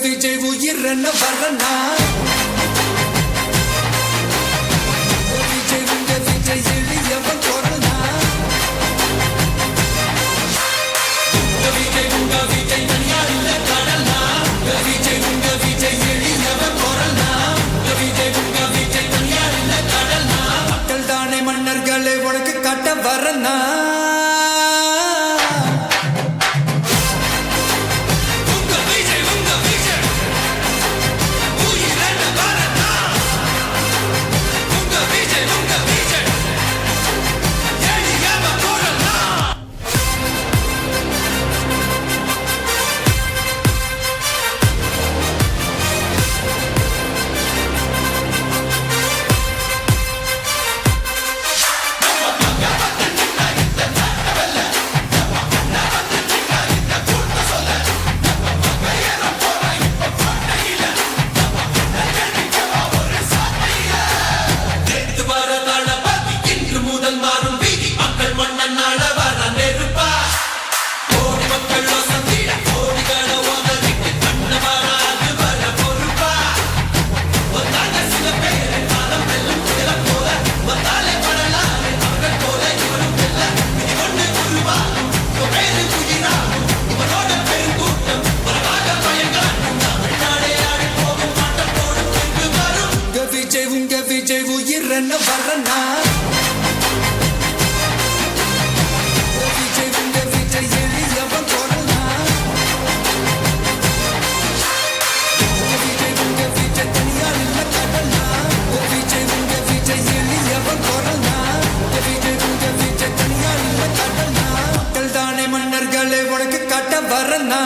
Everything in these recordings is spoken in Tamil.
விஜய் உயிரன வரனா விஜய் உங்க விஜய் எளியவன் குரல்னா விஜய் உங்க விஜய் தனியார் இல்ல கடல்னா விஜய் உங்க விஜய் எளியவன் குரல்னா விஜய் உங்க விஜய் தனியார் இல்ல கடல்னா மக்கள் தானே மன்னர்களை உனக்கு காட்ட வரனா விஜய் உயிரன வரனா விஜய் உங்க விஜய் எளியவன் குரல்னா விஜய் உங்க விஜய் தனியார் இல்ல கடல்னா விஜய் உங்க விஜய் எளியவன் குரல்னா விஜய் உங்க விஜய் தனியார் இல்ல கடல்னா மக்கள் தானே மன்னர்களை உனக்கு காட்ட வரனா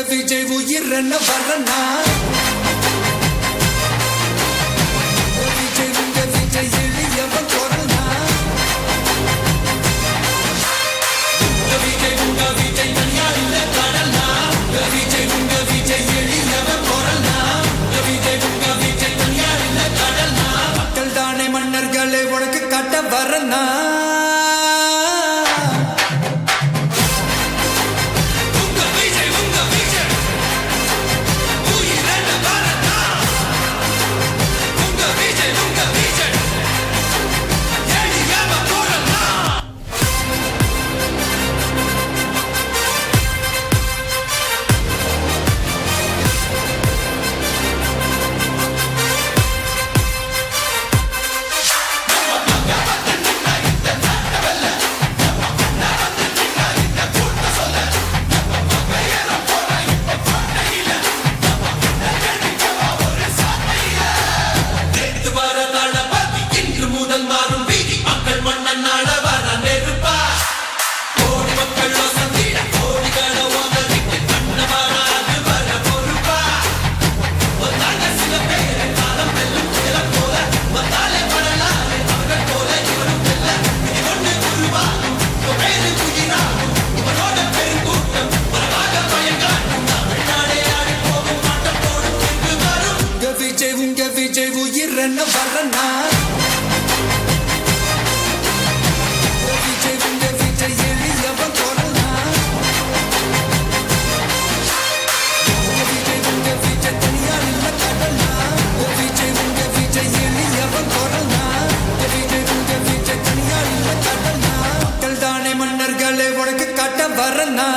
விஜய் உயிரன வரனா விஜய் உங்க விஜய் எளியவன் குரல்னா விஜய் உங்க விஜய் தனியார் இல்ல கடல்னா விஜய் உங்க விஜய் எளியவன் குரல்னா விஜய் உங்க விஜய் தனியார் இல்ல கடல்னா மக்கள் தானே மன்னர்களை உனக்கு காட்ட வரனா Unga Vijay, பண்ண வரனா விஜய் உங்க விஜய் எளியவன் குரல்னா விஜய் உங்க விஜய் தனியார் இல்ல கடல்னா விஜய் உங்க விஜய் எளியவன் குரல்னா விஜய் உங்க விஜய் தனியார் இல்ல கடல்னா மக்கள் தானே மன்னர்களே உனக்கு காட்ட வரனா